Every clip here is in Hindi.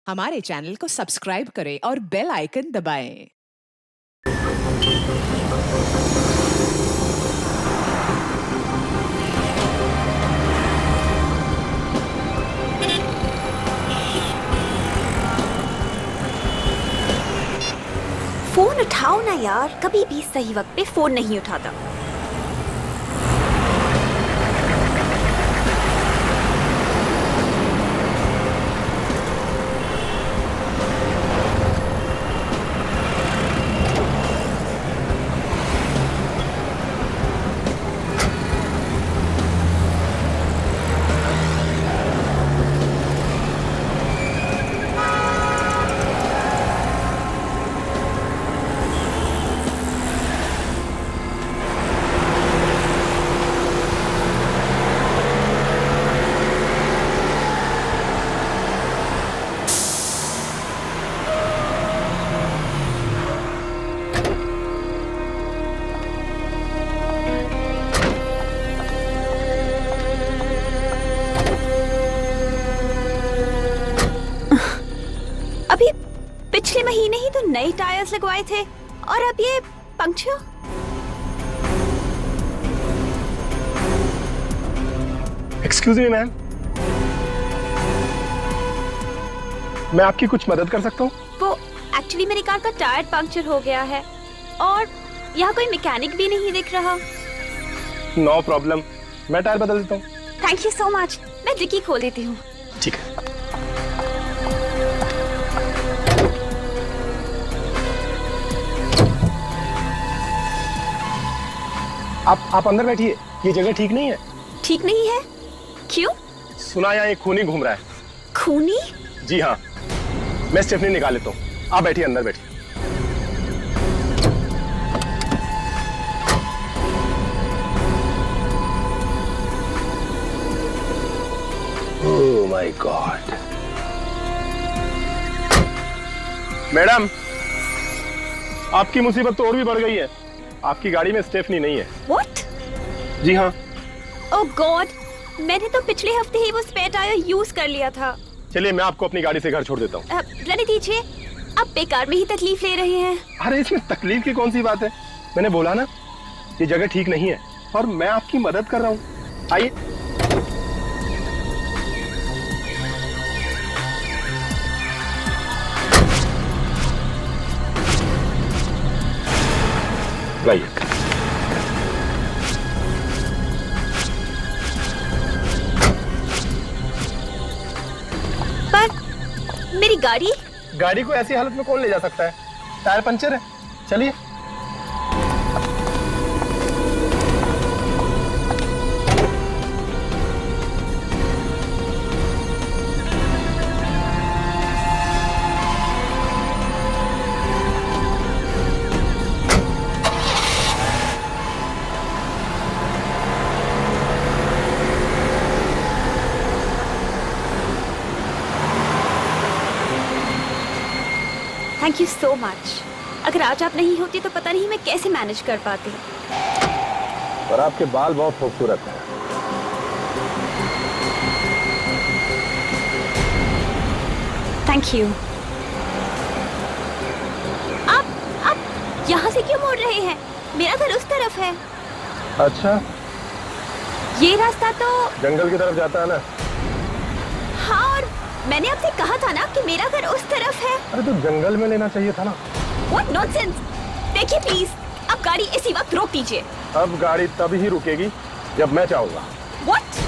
हमारे चैनल को सब्सक्राइब करें और बेल आइकन दबाएं। फोन उठाओ ना यार, कभी भी सही वक्त पे फोन नहीं उठाता। अभी पिछले महीने ही तो नए टायर्स लगवाए थे और अब ये पंक्चर। एक्सक्यूज मी मैम, मैं आपकी कुछ मदद कर सकता हूँ? वो एक्चुअली मेरी कार का टायर पंक्चर हो गया है और यहाँ कोई मैकेनिक भी नहीं दिख रहा। नो प्रॉब्लम, मैं टायर बदल देता हूँ। Thank you so much. मैं डिक्की खोल देती हूँ। ठीक है। आप अंदर बैठिए, ये जगह ठीक नहीं है। ठीक नहीं है? क्यों? सुना यहाँ एक खूनी घूम रहा है। खूनी? जी हाँ, मैं स्टेफनी निकाल लेता हूँ। आप बैठिए, अंदर बैठिए। ओह माय गॉड। मैडम, आपकी मुसीबत तो और भी बढ़ गई है। आपकी गाड़ी में स्टेफनी नहीं है। What? जी हाँ। ओह गॉड, मैंने तो पिछले हफ्ते ही वो स्पेयर टायर यूज कर लिया था। चलिए, मैं आपको अपनी गाड़ी से घर छोड़ देता हूँ। रहने दीजिए, आप बेकार में ही तकलीफ ले रहे हैं। अरे इसमें तकलीफ की कौन सी बात है? मैंने बोला ना, ये जगह ठीक नहीं है और मैं आपकी मदद कर रहा हूँ। आइए। लाइए। पर मेरी गाड़ी को ऐसी हालत में कौन ले जा सकता है? टायर पंचर है। चलिए। Thank you so much. अगर आज आप नहीं होती तो पता नहीं मैं कैसे मैनेज कर पाती। पर आपके बाल बहुत खूबसूरत हैं। Thank you. आप यहाँ से क्यों मुड़ रहे हैं? मेरा घर उस तरफ है। अच्छा, ये रास्ता तो जंगल की तरफ जाता है ना? हाँ, और मैंने आपसे कहा था ना कि मेरा घर उस तरफ है। अरे तो जंगल में लेना चाहिए था ना। What nonsense! देखिए प्लीज, अब गाड़ी इसी वक्त रोक दीजिए। अब गाड़ी तभी ही रुकेगी जब मैं चाहूंगा। What?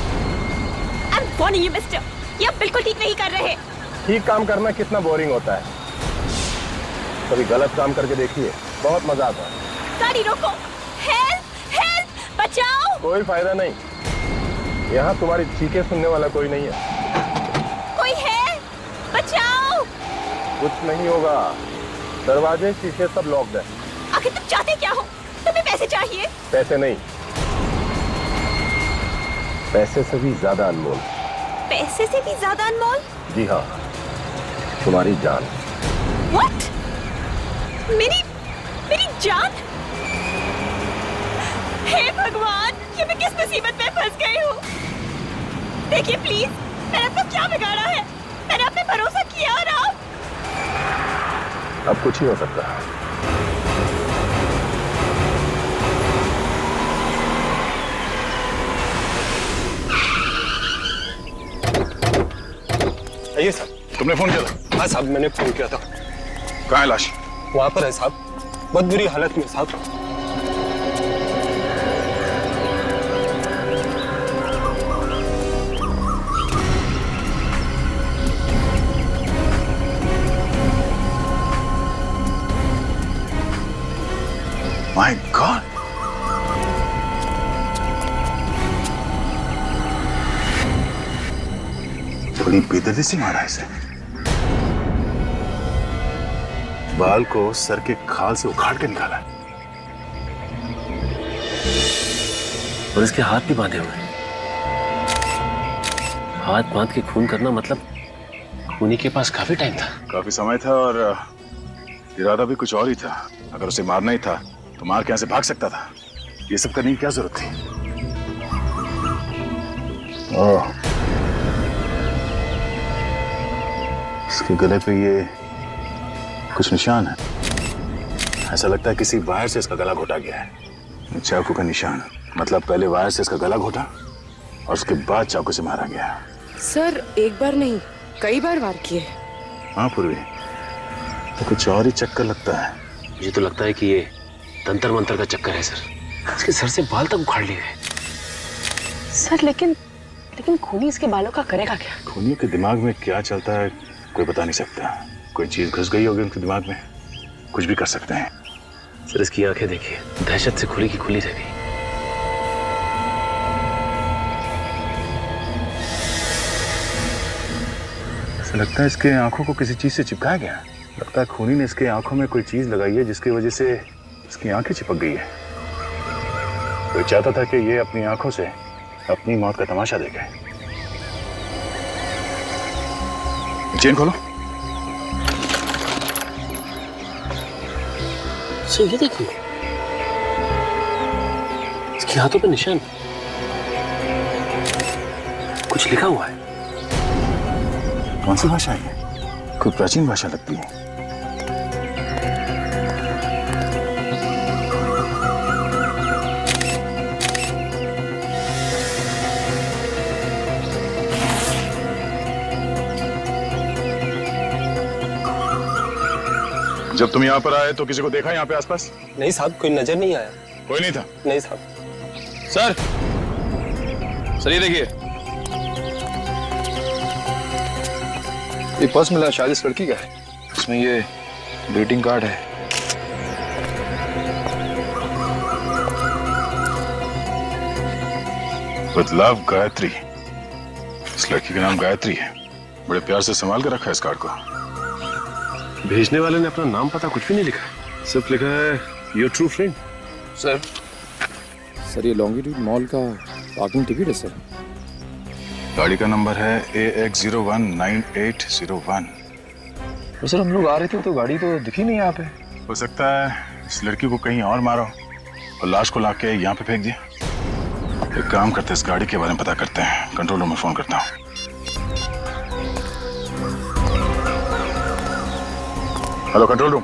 I'm warning you, mister. ये आप बिल्कुल ठीक नहीं कर रहे। ठीक काम करना कितना बोरिंग होता है। कभी गलत काम करके देखिए, बहुत मजा आता है। गाड़ी रोको। हेल्प! हेल्प! बचाओ! कोई फायदा नहीं, यहाँ तुम्हारी चीखें सुनने वाला कोई नहीं है। कोई है? बचाओ! कुछ नहीं होगा, दरवाजे शीशे सब लॉक्ड है। आखिर तुम चाहते क्या हो? तुम्हें पैसे चाहिए? पैसे नहीं, पैसे से भी ज्यादा अनमोल। पैसे से भी ज्यादा अनमोल? जी हाँ, तुम्हारी जान। What? मेरी जान? हे भगवान, ये मैं किस मुसीबत में फंस गई हूँ? देखिए प्लीज, मैंने आपको क्या बिगाड़ा है? मैंने आप पे भरोसा किया और आप कुछ ही हो सकता है। आइए साहब। तुमने फोन किया था? हाँ साहब, मैंने फोन किया था। कहाँ है लाश? वहां पर है साहब, बहुत बुरी हालत में साहब। माय गॉड, बड़ी बेदर्दी से मारा इसे। बाल को सर के खाल से उखाड़ के निकाला और इसके हाथ भी बांधे हुए हैं। हाथ बांध के खून करना मतलब खूनी के पास काफी टाइम था। काफी समय था और इरादा भी कुछ और ही था। अगर उसे मारना ही था तो मार के यहाँ से भाग सकता था। ये सब करने की क्या जरूरत थी? ओह, इसके गले पे ये कुछ निशान है। ऐसा लगता है किसी वायर से इसका गला घोटा गया है। चाकू का निशान, मतलब पहले वायर से इसका गला घोटा और उसके बाद चाकू से मारा गया। सर, एक बार नहीं कई बार वार किए। हाँ पूर्वी, तो कुछ और ही चक्कर लगता है। मुझे तो लगता है कि ये तंत्र मंत्र का चक्कर है सर। इसके सर से बाल तक उखाड़ लिए गए। सर लेकिन खूनी इसके बालों का करेगा क्या? खूनियों के दिमाग में क्या चलता है कोई बता नहीं सकता। कोई चीज घुस गई होगी उनके दिमाग में, कुछ भी कर सकते हैं। सर इसकी आंखें देखिए, दहशत से खुली की खुली रह गई। ऐसा लगता है इसके आंखों को किसी चीज से चिपकाया गया है। लगता है खूनी ने इसके आंखों में कोई चीज लगाई है जिसकी वजह से इसकी आंखें चिपक गई है। तो चाहता था कि ये अपनी आंखों से अपनी मौत का तमाशा देखे। चेन खोलो। सर ये देखिए, इसके हाथों पे निशान, कुछ लिखा हुआ है। कौन सी भाषा है ये? कोई प्राचीन भाषा लगती है। जब तुम यहाँ पर आए तो किसी को देखा यहाँ पे आसपास? नहीं साहब, कोई नजर नहीं आया। कोई नहीं था? नहीं साहब। सर ये देखिए, ये पर्स मिला, शायद इस लड़की का है। इसमें ये ग्रीटिंग कार्ड है। With love Gayatri. इस लड़की का नाम गायत्री है। बड़े प्यार से संभाल कर रखा है इस कार्ड को। भेजने वाले ने अपना नाम पता कुछ भी नहीं लिखा है, सिर्फ लिखा है योर ट्रू फ्रेंड। सर ये लॉन्गिट्यूड मॉल का पार्किंग टिकट है सर। गाड़ी का नंबर है AX019801। तो सर हम लोग आ रहे थे तो गाड़ी तो दिखी नहीं यहाँ पे। हो सकता है इस लड़की को कहीं और मारो और लाश को लाके यहाँ पे फेंक दिया। एक काम करते हैं, इस गाड़ी के बारे में पता करते हैं। कंट्रोल रूम में फोन करता हूँ। हेलो कंट्रोल रूम,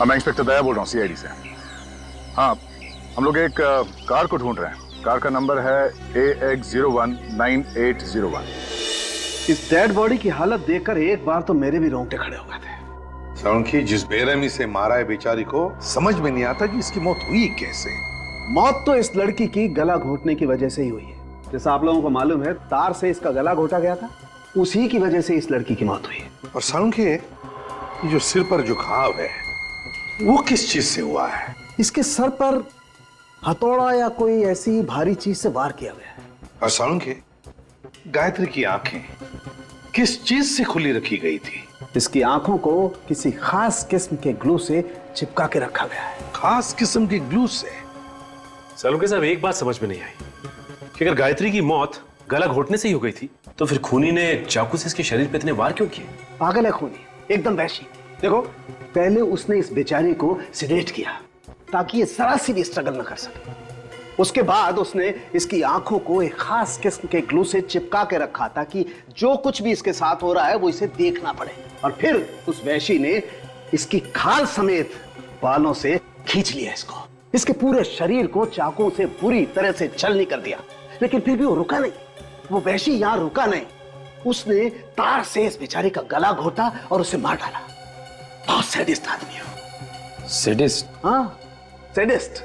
मैं इंस्पेक्टर दया बोल रहा हूँ CID से। हाँ, हम लोग एक कार को ढूंढ रहे हैं। कार का नंबर है AX019801। इस डेड बॉडी की हालत देखकर एक बार तो मेरे भी रोंगटे खड़े हो गए थे। सड़ुंखी जिस बेरहमी से मारा है बेचारी को, समझ में नहीं आता कि इसकी मौत हुई कैसे। मौत तो इस लड़की की गला घोटने की वजह से ही हुई है। जैसा आप लोगों को मालूम है, तार से इसका गला घोटा गया था, उसी की वजह से इस लड़की की मौत हुई है। और सड़ुंखी, ये जो सिर पर जो घाव है वो किस चीज से हुआ है? इसके सर पर हथौड़ा या कोई ऐसी भारी चीज से वार किया गया है। और सड़ुंखी, गायत्री की आंखें किस चीज से खुली रखी गई थी? इसकी आंखों को किसी खास किस्म के ग्लू से चिपका के रखा गया है। खास किस्म के ग्लू से? सलोके साहब, एक बात समझ में नहीं आई कि अगर गायत्री की मौत गला घोटने से ही हो गई थी तो फिर खूनी ने चाकू से इसके शरीर पे इतने वार क्यों किए? पागल है खूनी, एकदम वैशी। देखो, पहले उसने इस बेचारी को सिडेट किया ताकि ये जरा सी भी स्ट्रगल न कर सके। उसके बाद उसने इसकी आंखों को एक खास किस्म के ग्लू से चिपका के रखा ताकि जो कुछ भी इसके साथ हो रहा है वो इसे देखना पड़े। और फिर उस वैशी ने इसकी खाल समेत बालों से खींच लिया इसको। इसके पूरे शरीर को चाकू से बुरी तरह से छलनी कर दिया, लेकिन फिर भी वो रुका नहीं। वो वैशी यहां रुका नहीं, उसने तार से इस बेचारे का गला घोटा और उसे मार डाला। बहुत सैडिस्ट आदमी है। सैडिस्ट? हाँ, सैडिस्ट।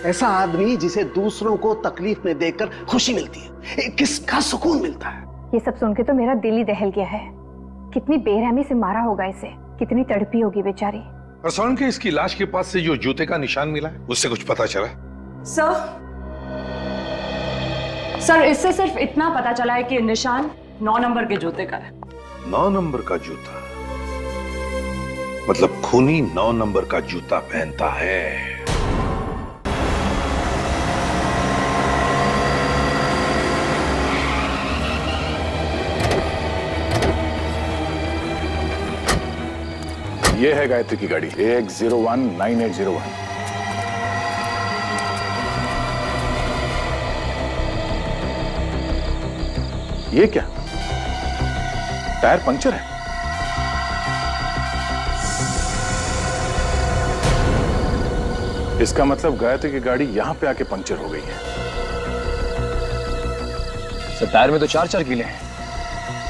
ऐसा आदमी जिसे दूसरों को तकलीफ में देखकर खुशी मिलती है, किसका सुकून मिलता है। ये सब सुन के तो मेरा दिल ही दहल गया है। कितनी बेरहमी से मारा होगा इसे, कितनी तड़पी होगी बेचारी। और सोन के इसकी लाश के पास से जो जूते का निशान मिला है उससे कुछ पता चला? सर इससे सिर्फ इतना पता चला है कि निशान 9 नंबर के जूते का है। 9 नंबर का जूता? मतलब खूनी 9 नंबर का जूता पहनता है। ये है गायत्री की गाड़ी AX019801। ये क्या, टायर पंक्चर है? इसका मतलब गायत्री की गाड़ी यहां पे आके पंक्चर हो गई है। सर टायर में तो 4-4 कीले हैं।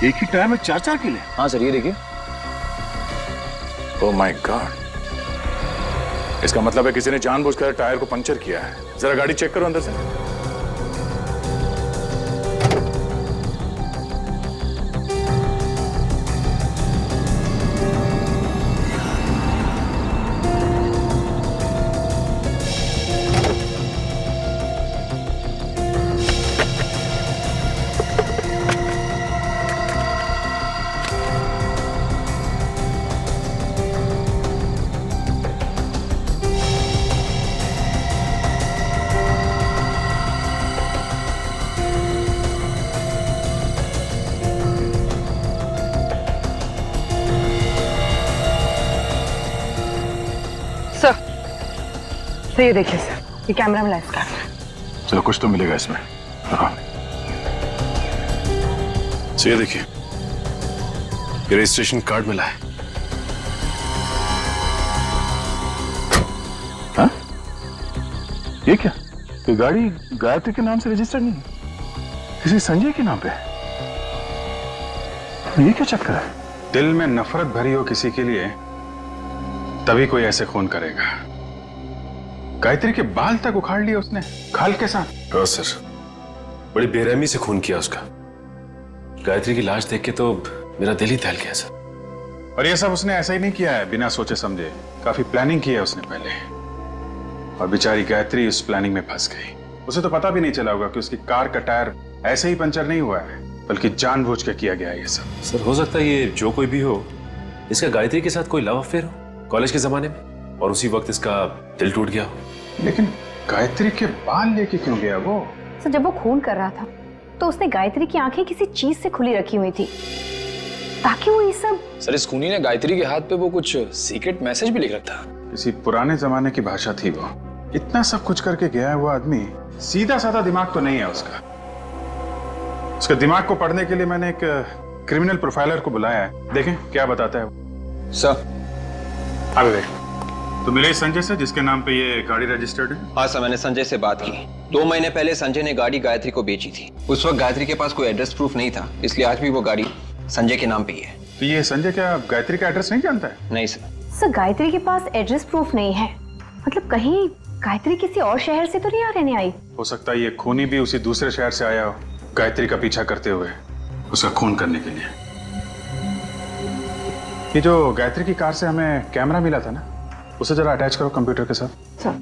एक ही टायर में 4-4 कीले? हाँ सर, ये देखिए। ओह माय गॉड, इसका मतलब है किसी ने जानबूझकर टायर को पंक्चर किया है। जरा गाड़ी चेक करो अंदर से। तो ये देखिए सर, ये कैमरा में लाइव कर रहा है। चलो कुछ तो मिलेगा इसमें। हाँ, ये देखिए, ये रजिस्ट्रेशन कार्ड मिला है। हाँ? ये क्या, ये गाड़ी गायत्री के नाम से रजिस्टर्ड नहीं है, किसी संजय के नाम पे है। ये क्या चक्कर है? दिल में नफरत भरी हो किसी के लिए तभी कोई ऐसे खून करेगा। गायत्री के बाल तक उखाड़ लिए उसने खाल के साथ। हाँ सर, बड़ी बेरहमी से खून किया उसका। गायत्री की लाश देख के तो मेरा दिल ही दहल गया सर। और ये सब उसने ऐसा ही नहीं किया है बिना सोचे समझे, काफी प्लानिंग की है उसने पहले। और बेचारी गायत्री उस प्लानिंग में फंस गई। उसे तो पता भी नहीं चला होगा कि उसकी कार का टायर ऐसे ही पंचर नहीं हुआ है, बल्कि जानबूझ के किया गया है ये सब। सर हो सकता है ये जो कोई भी हो, इसका गायत्री के साथ कोई लव अफेयर हो कॉलेज के जमाने में, और उसी वक्त इसका दिल टूट गया हो। लेकिन गायत्री के बाल लेके क्यों गया वो? सर जब वो खून कर रहा था तो उसने गायत्री की आंखें किसी चीज से खुली रखी हुई थी ताकि वो ये सब। सर इस खूनी ने गायत्री के हाथ पे वो कुछ सीक्रेट मैसेज भी लिख रखा था। किसी पुराने जमाने की भाषा थी वो। इतना सब कुछ करके गया है वो आदमी, सीधा साधा दिमाग तो नहीं है उसका। उसके दिमाग को पढ़ने के लिए मैंने एक क्रिमिनल प्रोफाइलर को बुलाया है, देखें क्या बताता है वो। सर अबे देख, तो मिले संजय से जिसके नाम पे ये गाड़ी रजिस्टर्ड है? हाँ सर, मैंने संजय से बात की। 2 महीने पहले संजय ने गाड़ी गायत्री को बेची थी। उस वक्त गायत्री के पास कोई एड्रेस प्रूफ नहीं था, इसलिए आज भी वो गाड़ी संजय के नाम पे ही है। तो ये संजय क्या गायत्री का एड्रेस नहीं जानता है? नहीं सर। सर गायत्री के पास एड्रेस प्रूफ नहीं है, मतलब कहीं गायत्री किसी और शहर से तो नहीं आ रहने आई? हो सकता है ये खूनी भी उसी दूसरे शहर से आया हो, गायत्री का पीछा करते हुए उसका खून करने के लिए। ये जो गायत्री की कार से हमें कैमरा मिला था ना, उसे जरा अटैच करो कंप्यूटर के साथ। सर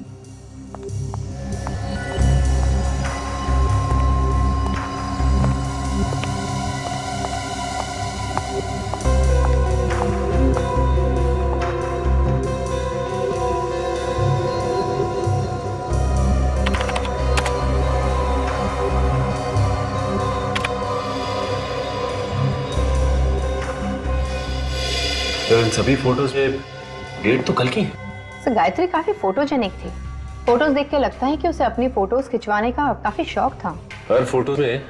तो इन सभी फोटोज में डेट तो कल की है। सर गायत्री काफी फोटोजेनिक थी। फोटोज देख के लगता है कि उसे अपनी फोटोज खिंचवाने का काफी शौक था। हर फोटो में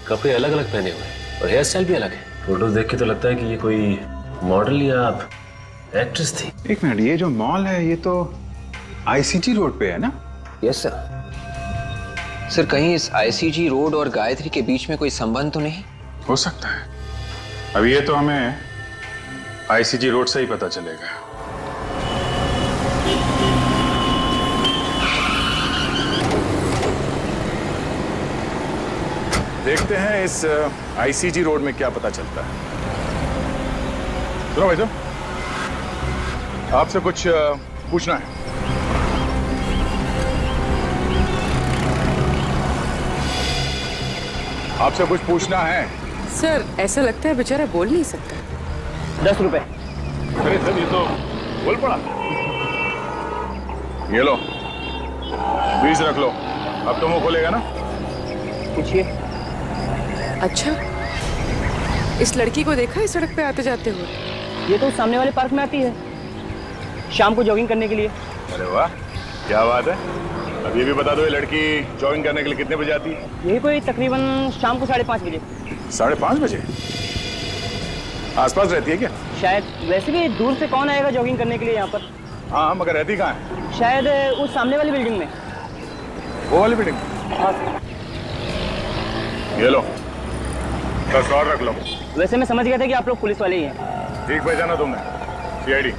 कपड़े अलग अलग पहने हुए हैं और हेयर स्टाइल भी अलग है। फोटोज देख के तो लगता है कि ये कोई मॉडल या एक्ट्रेस थी। एक मिनट, ये जो मॉल है ये तो आईसीजी रोड पे है ना? Yes sir. सर कहीं इस आईसीजी रोड और गायत्री के बीच में कोई संबंध तो नहीं? हो सकता है। अब ये तो हमें आईसीजी रोड से ही पता चलेगा। देखते हैं इस आईसीजी रोड में क्या पता चलता है। सुनो भाई साहब, आपसे कुछ पूछना है। आपसे कुछ पूछना है। सर ऐसा लगता है बेचारा बोल नहीं सकता। 10 रुपए। अरे सर ये तो बोल पड़ा। ये लो 20 रख लो। अब तो मुंह खोलेगा ना? पूछिए। अच्छा, इस लड़की को देखा है सड़क पे आते जाते हुए? ये तो सामने वाले पार्क में आती है शाम को जॉगिंग करने के लिए। अरे वाह, क्या बात है। अब ये भी बता दो, ये लड़की जॉगिंग करने के लिए कितने बजे आती है? यही कोई तकरीबन शाम को 5:30 बजे। 5:30 बजे? आसपास रहती है क्या? शायद। वैसे भी दूर से कौन आएगा जॉगिंग करने के लिए यहाँ पर? हाँ, मगर रहती कहाँ है? शायद उस सामने वाली बिल्डिंग में। वो वाली बिल्डिंग? हाँ। ये लो 10 और रख लो। वैसे मैं समझ गया था कि आप लोग पुलिस वाले ही हैं। ठीक पहचाना तुमने, सीआईडी।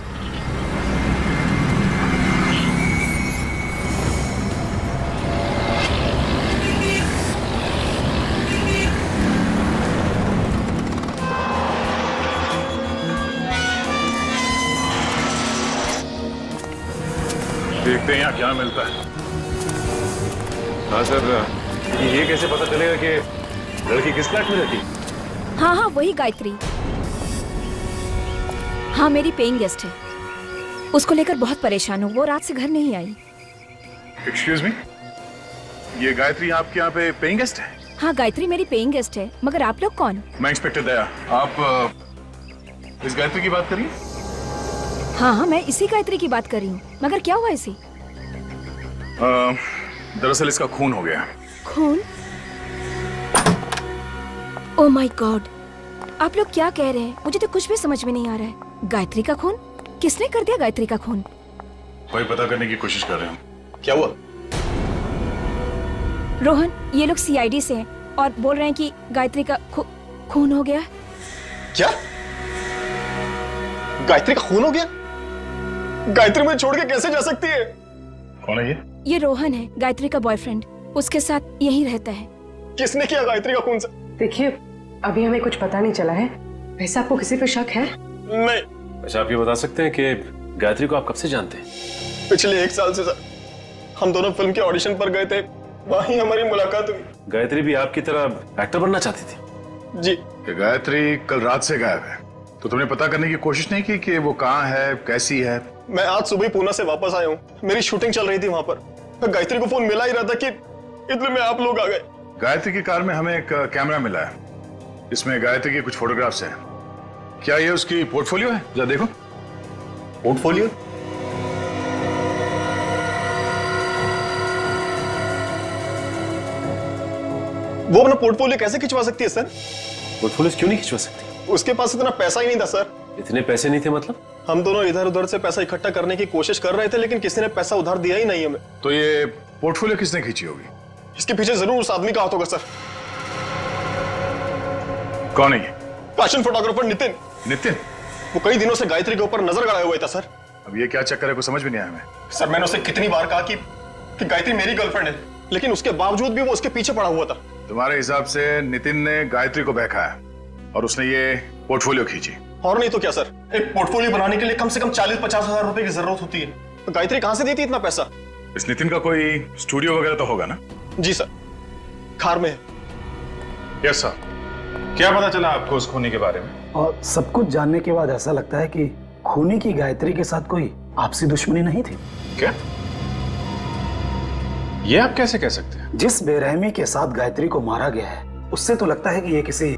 देखते हैं यहाँ क्या मिलता है। हाँ सर, ये कैसे पता चलेगा कि लड़की किस फ्लैट में रहती? हाँ हाँ वही गायत्री। हाँ मेरी पेइंग गेस्ट है। उसको लेकर बहुत परेशान हूँ, वो रात से घर नहीं आई। एक्सक्यूज मी, ये गायत्री आपके यहाँ पे पेइंग गेस्ट है? हाँ गायत्री मेरी पेइंग गेस्ट है, मगर आप लोग कौन? मैं इंस्पेक्टर दया। आप इस गायत्री की बात करिए। हाँ हाँ मैं इसी गायत्री की बात कर रही हूँ, मगर क्या हुआ इसी? दरअसल इसका खून हो गया। खून? ओह माय गॉड, आप लोग क्या कह रहे हैं? मुझे तो कुछ भी समझ में नहीं आ रहा है। गायत्री का खून? किसने कर दिया गायत्री का खून? वही पता करने की कोशिश कर रहे हैं। क्या हुआ? रोहन, ये लोग सीआईडी से हैं और बोल रहे हैं कि गायत्री का खून हो गया। क्या? गायत्री का खून हो गया? गायत्री मुझे छोड़ के कैसे जा सकती है? कौन है ये? ये रोहन है, गायत्री का बॉयफ्रेंड। उसके साथ यहीं रहता है। किसने किया गायत्री का खून? से देखिए अभी हमें कुछ पता नहीं चला है। वैसे आपको किसी पे शक है? नहीं। अच्छा आप ये बता सकते हैं कि गायत्री को आप कब से जानते हैं? पिछले 1 साल से सर। हम दोनों फिल्म के ऑडिशन पर गए थे, वहीं हमारी मुलाकात हुई। गायत्री भी आपकी तरह एक्टर बनना चाहती थी? जी। गायत्री कल रात से गायब है, तो तुमने पता करने की कोशिश नहीं की कि वो कहाँ है, कैसी है? मैं आज सुबह पूना से वापस आया हूँ, मेरी शूटिंग चल रही थी वहां पर। गायत्री को फोन मिला ही रहा था कि इतने में आप लोग आ गए। गायत्री की कार में हमें एक कैमरा मिला है, इसमें गायत्री की कुछ फोटोग्राफ्स हैं। क्या ये उसकी पोर्टफोलियो है? जरा देखो। पोर्टफोलियो? वो अपना पोर्टफोलियो कैसे खिंचवा सकती है सर? पोर्टफोलियो क्यों नहीं खिंचवा सकती? उसके पास इतना पैसा ही नहीं था सर। इतने पैसे नहीं थे मतलब? हम दोनों इधर उधर से पैसा इकट्ठा करने की कोशिश कर रहे थे, लेकिन किसी ने पैसा उधार दिया ही नहीं हमें। तो ये पोर्टफोलियो किसने खींची होगी? इसके पीछे जरूर उस आदमी का हाथ होगा सर। कौन है ये? Fashion photographer Nitin. नितिन? वो कई दिनों से गायत्री के ऊपर नजर गड़ाया हुआ था सर। अब ये क्या चक्कर है, कुछ समझ भी नहीं आया हमें। सर मैंने उसे कितनी बार कहा कि गायत्री मेरी गर्लफ्रेंड है, लेकिन उसके बावजूद भी वो उसके पीछे पड़ा हुआ था। तुम्हारे हिसाब से नितिन ने गायत्री को बहकाया और उसने ये पोर्टफोलियो खींची? और नहीं तो क्या सर, एक पोर्टफोलियो बनाने के लिए कम से कम 40-50 हजार रुपए की जरूरत होती है। तो गायत्री कहां से देती इतना पैसा? इस नितिन का कोई स्टूडियो वगैरह तो होगा ना? जी सर, खार में है। Yes sir. क्या पता चला आपको उस खूनी के बारे में? और सब कुछ जानने के बाद ऐसा लगता है कि खूनी की गायत्री के साथ कोई आपसी दुश्मनी नहीं थी। क्या? ये आप कैसे कह सकते हैं? जिस बेरहमी के साथ गायत्री को मारा गया है, उससे तो लगता है कि ये किसी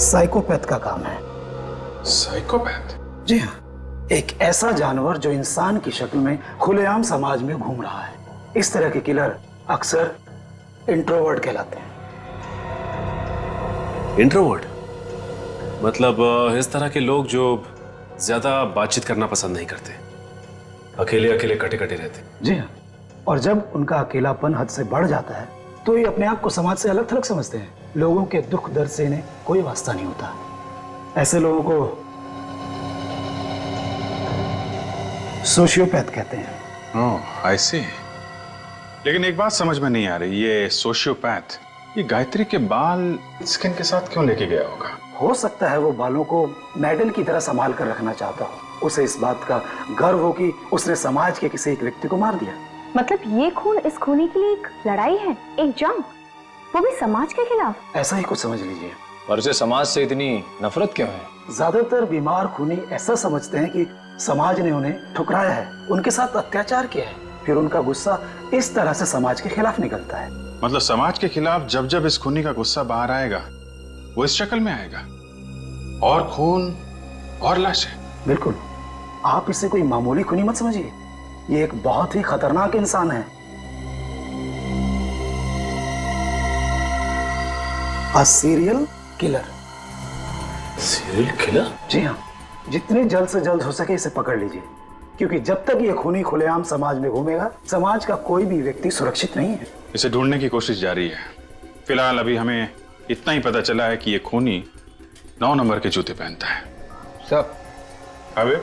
साइकोपैथ का काम है। साइकोपैथ? जी हाँ, एक ऐसा जानवर जो इंसान की शक्ल में खुलेआम समाज में घूम रहा है। इस तरह के किलर अक्सर इंट्रोवर्ट कहलाते हैं। इंट्रोवर्ट? मतलब इस तरह के लोग जो ज्यादा बातचीत करना पसंद नहीं करते, अकेले अकेले कटे कटे रहते। जी हाँ, और जब उनका अकेलापन हद से बढ़ जाता है तो ये अपने आप को समाज से अलग थलग समझते हैं। लोगों के दुख दर्द से इन्हें कोई वास्ता नहीं होता। ऐसे लोगों को सोशियोपैथ कहते हैं। ओह, आई सी। लेकिन एक बात समझ में नहीं आ रही, ये सोशियोपैथ ये गायत्री के बाल स्किन के साथ क्यों लेके गया होगा? हो सकता है वो बालों को मेडल की तरह संभाल कर रखना चाहता हो। उसे इस बात का गर्व हो कि उसने समाज के किसी एक व्यक्ति को मार दिया। मतलब ये खून इस खूनी के लिए एक लड़ाई है, एक जंग, वो भी समाज के खिलाफ। ऐसा ही कुछ समझ लीजिए। पर उसे समाज से इतनी नफरत क्यों है? ज्यादातर बीमार खूनी ऐसा समझते हैं कि समाज ने उन्हें ठुकराया है, उनके साथ अत्याचार किया है, फिर उनका गुस्सा इस तरह से समाज के खिलाफ निकलता है। मतलब समाज के खिलाफ जब जब इस खूनी का गुस्सा बाहर आएगा वो इस शक्ल में आएगा, और खून और लाशें। बिल्कुल, आप इसे कोई मामूली खूनी मत समझिए, ये एक बहुत ही खतरनाक इंसान है। A serial killer. Serial killer? जी हाँ, जितने जल्द से जल्द हो सके इसे पकड़ लीजिए, क्योंकि जब तक ये खूनी खुलेआम समाज में घूमेगा, समाज का कोई भी व्यक्ति सुरक्षित नहीं है। इसे ढूंढने की कोशिश जारी है। फिलहाल अभी हमें इतना ही पता चला है कि ये खूनी 9 नंबर के जूते पहनता है। सर, अबे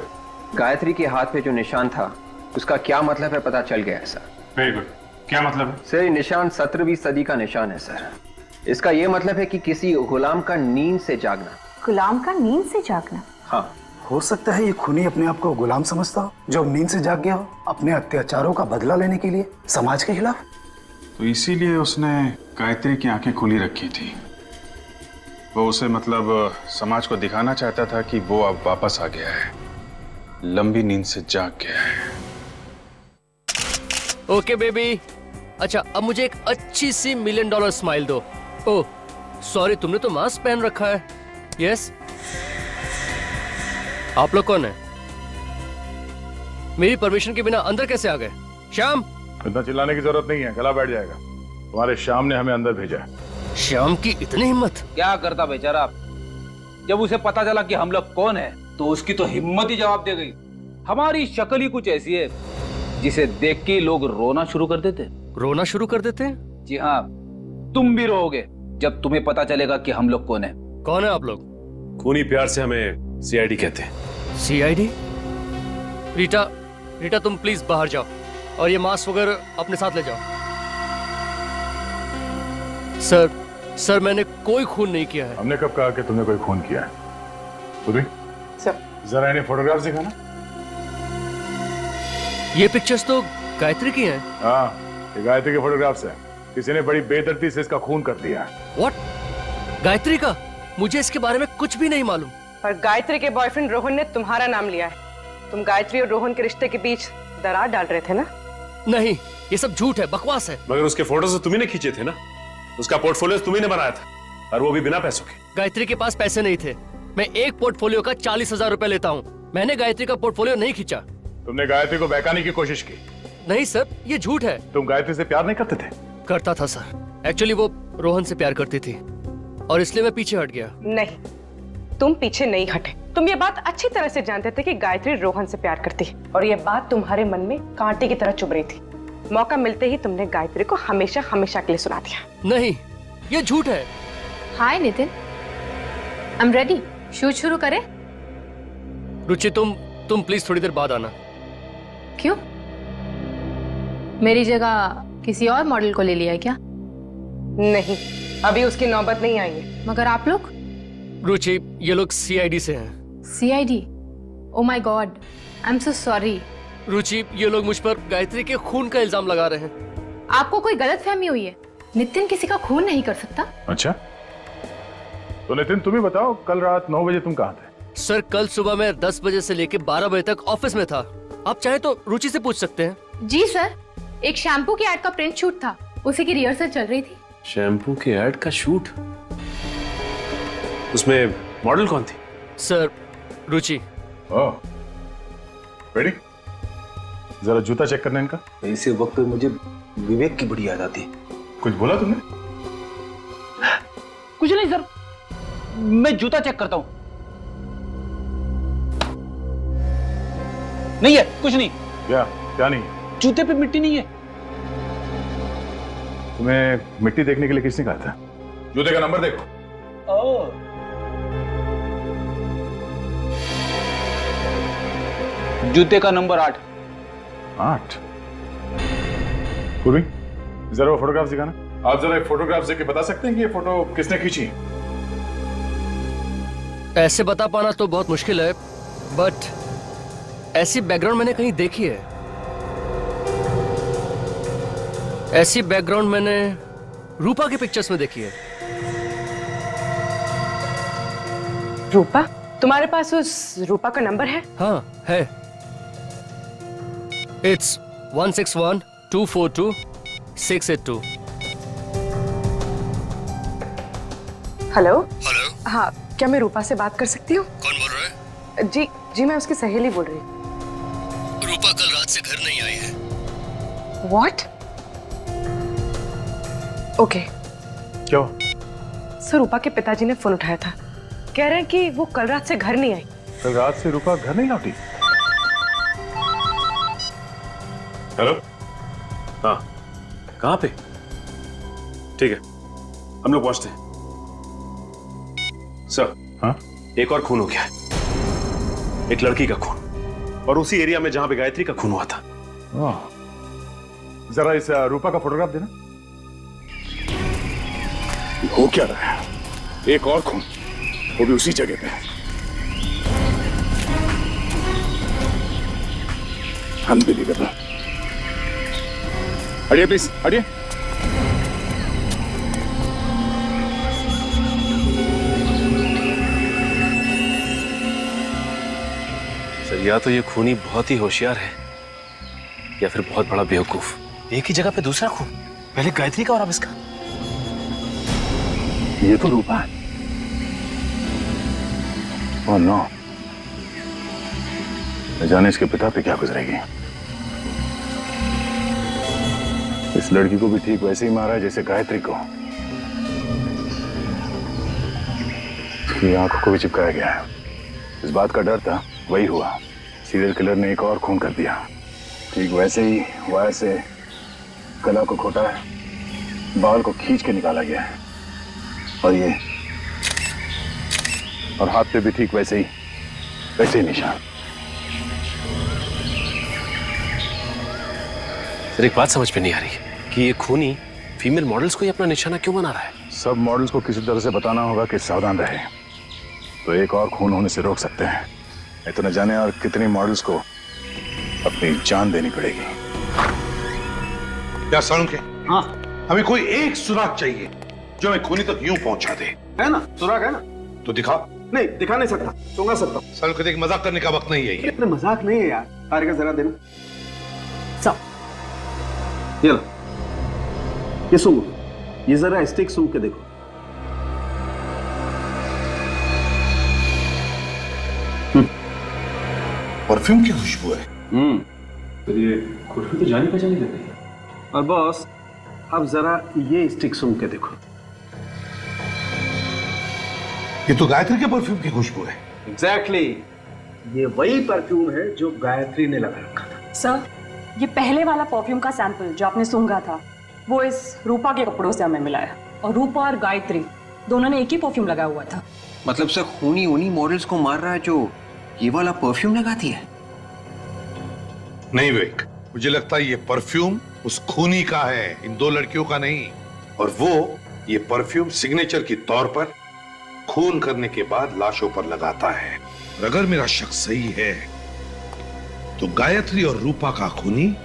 गायत्री के हाथ पे जो निशान था उसका क्या मतलब है पता चल गया है सर। Very good. क्या मतलब है? सर, ये निशान 17वीं सदी का निशान है सर। इसका ये मतलब है कि किसी गुलाम का नींद से जागना। गुलाम का नींद से जागना? हाँ। हो सकता है ये खूनी अपने आप को गुलाम समझता हो, जो नींद से जाग गया हो अपने अत्याचारों का बदला लेने के लिए समाज के खिलाफ। तो इसीलिए उसने गायत्री की आंखें खुली रखी थी। वो उसे मतलब समाज को दिखाना चाहता था कि वो अब वापस आ गया है, लंबी नींद से जाग गया है। ओके बेबी, अच्छा अब मुझे एक अच्छी सी $1 मिलियन स्माइल दो। ओह सॉरी, तुमने तो मास्क पहन रखा है। यस, आप लोग कौन है? मेरी परमिशन के बिना अंदर कैसे आ गए? श्याम। इतना चिल्लाने की जरूरत नहीं है, गला बैठ जाएगा। तुम्हारे श्याम ने हमें अंदर भेजा है। श्याम की इतनी हिम्मत? क्या करता बेचारा, जब उसे पता चला कि हम लोग कौन है तो उसकी तो हिम्मत ही जवाब दे गई। हमारी शक्ल ही कुछ ऐसी है जिसे देख के लोग रोना शुरू कर देते। रोना शुरू कर देते हैं? जी हाँ, तुम भी रोओगे जब तुम्हें पता चलेगा कि हम लोग कौन है। कौन है आप लोग? खूनी प्यार से हमें सीआईडी कहते हैं। सीआईडी? रीटा तुम प्लीज बाहर जाओ और ये मास्क वगैरह अपने साथ ले जाओ। सर मैंने कोई खून नहीं किया है। हमने कब कहा कि तुमने कोई खून किया है? पूरी सर, जरा इन्हें फोटोग्राफ दिखाना। ये पिक्चर्स तो गायत्री की हैं। हाँ, ये गायत्री के फोटोग्राफ्स हैं। किसी ने बड़ी बेदर्दी से इसका खून कर दिया। व्हाट? गायत्री का? मुझे इसके बारे में कुछ भी नहीं मालूम। पर गायत्री के बॉयफ्रेंड रोहन ने तुम्हारा नाम लिया है। तुम गायत्री और रोहन के रिश्ते के बीच दरार डाल रहे थे ना? नहीं, ये सब झूठ है, बकवास है। मगर उसके फोटोज तो तुम्ही ने खींचे थे ना, उसका पोर्टफोलियो तुम्ही ने बनाया था, और वो भी बिना पैसों के। गायत्री के पास पैसे नहीं थे। मैं एक पोर्टफोलियो का 40,000 रुपए लेता हूँ। मैंने गायत्री का पोर्टफोलियो नहीं खींचा। तुमने गायत्री को बहकाने की कोशिश की? नहीं सर, ये झूठ है। तुम गायत्री से प्यार नहीं करते थे? करता था सर। एक्चुअली वो रोहन से प्यार करती थी और इसलिए मैं पीछे हट गया। नहीं, तुम पीछे नहीं हटे। तुम ये बात अच्छी तरह से जानते थे कि गायत्री रोहन से प्यार करती है, और ये बात तुम्हारे मन में कांटे की तरह चुभ रही थी। मौका मिलते ही तुमने गायत्री को हमेशा हमेशा के लिए सुना दिया। नहीं, ये झूठ है। Hi Nitin, I am ready. Shoot शुरू करें? रुचि तुम प्लीज थोड़ी देर बाद आना। क्यों? मेरी जगह किसी और मॉडल को ले लिया है क्या? नहीं, अभी उसकी नौबत नहीं आई है। मगर आप लोग? रुचि, ये लोग सीआईडी से हैं। CID? Oh my god, I am so sorry. Ruchi, ये लोग मुझ पर गायत्री के खून का इल्जाम लगा रहे हैं। आपको कोई गलतफहमी हुई है। नितिन किसी का खून नहीं कर सकता। अच्छा, तो नितिन तुम ही बताओ, कल रात 9 बजे तुम कहाँ थे? सर, कल सुबह मैं 10 बजे से लेकर 12 बजे तक ऑफिस में था। आप चाहे तो रुचि से पूछ सकते हैं। जी सर, एक शैम्पू की एड का प्रिंट शूट था, उसी की रिहर्सल चल रही थी। शैम्पू के ऐड का शूट? उसमें मॉडल कौन थी? सर, रुचि। ओह, रेडी? जरा जूता चेक करना इनका। ऐसे वक्त पे मुझे विवेक की बड़ी याद आती। कुछ बोला तुमने? कुछ नहीं सर, मैं जूता चेक करता हूँ। नहीं है, कुछ नहीं। क्या क्या नहीं है? जूते पे मिट्टी नहीं है। तुम्हें मिट्टी देखने के लिए किसने कहा था? जूते का नंबर देखो। जूते का नंबर 8। 8? पूर्वी, जरा वो फोटोग्राफ दिखाना। आप जरा एक फोटोग्राफ देख के बता सकते हैं कि ये फोटो किसने खींची? ऐसे बता पाना तो बहुत मुश्किल है, बट ऐसी बैकग्राउंड मैंने कहीं देखी है। ऐसी बैकग्राउंड मैंने रूपा के पिक्चर्स में देखी है। रूपा? तुम्हारे पास उस रूपा का नंबर है? हाँ है। It's 161-242-682। हेलो। हेलो। हाँ, क्या मैं रूपा से बात कर सकती हूँ? कौन बोल रहा है? जी जी, मैं उसकी सहेली बोल रही हूँ। रूपा कल रात से घर नहीं आई है। What? ओके। क्यों? सर, रूपा के पिताजी ने फोन उठाया था, कह रहे हैं कि वो कल रात से घर नहीं आई। कल रात से रूपा घर नहीं लौटी? हेलो। हाँ, कहाँ पे? ठीक है, हम लोग पहुंचते हैं। सर। हाँ? एक और खून हो गया है, एक लड़की का खून, और उसी एरिया में जहां पे गायत्री का खून हुआ था। जरा इस रूपा का फोटोग्राफ देना। हो क्या रहा है? एक और खून, वो भी उसी जगह पे। अनबिलीवेबल। हटिए प्लीज, हटिए। सर, या तो ये खूनी बहुत ही होशियार है, या फिर बहुत बड़ा बेवकूफ। एक ही जगह पे दूसरा खून, पहले गायत्री का और अब इसका। ये तो रूपा है। ओह नो, न जाने इसके पिता पे क्या गुजरेगी। इस लड़की को भी ठीक वैसे ही मारा है जैसे गायत्री को। उसकी आंखों को भी चिपकाया गया है। इस बात का डर था, वही हुआ। सीरियल किलर ने एक और खून कर दिया। ठीक वैसे ही वायर से गला को खोटा है, बाल को खींच के निकाला गया है, और हाथ पे भी ठीक वैसे ही निशान। सर, एक बात समझ में नहीं आ रही कि ये खूनी फीमेल मॉडल्स को ही अपना निशाना क्यों बना रहा है? सब मॉडल्स को किसी तरह से बताना होगा कि सावधान रहे, तो एक और खून होने से रोक सकते हैं। नहीं तो न जाने और कितनी मॉडल्स को अपनी जान देनी पड़ेगी। क्या सालुंखे? हाँ, हमें कोई एक सुराग चाहिए जो हमें खूनी तक यूं पहुंचा दे। है ना, सुराग है ना? तो दिखा। नहीं, दिखा नहीं सकता, सुंगा सकता हूँ। सालुंखे, देख, मजाक करने का वक्त नहीं है ये। इतने मजाक नहीं है यार। तारिका जरा देना। ये लो, ये सूंघो, ये जरा स्टिक सूंघ के देखो। परफ्यूम की खुशबू है। तो ये खुशबू तो जानी पहचानी लग रही है। और बॉस, अब जरा ये स्टिक सूंघ के देखो। ये तो गायत्री के परफ्यूम की खुशबू है। एग्जैक्टली, ये वही परफ्यूम है जो गायत्री ने लगा रखा था। सर, ये पहले वाला परफ्यूम का सैंपल जो आपने सूंघा था, वो इस रूपा के कपड़ों से हमें मिला है, और रूपा और गायत्री दोनों ने एक ही परफ्यूम लगाया हुआ था। मतलब सर, खूनी उन्हीं मॉडल्स को मार रहा है जो ये वाला परफ्यूम लगाती है? नहीं विवेक, मुझे लगता है ये परफ्यूम उस खूनी का है, इन दो लड़कियों का नहीं। और वो ये परफ्यूम सिग्नेचर के तौर पर खून करने के बाद लाशों पर लगाता है। और अगर मेरा शक सही है तो गायत्री और रूपा का खूनी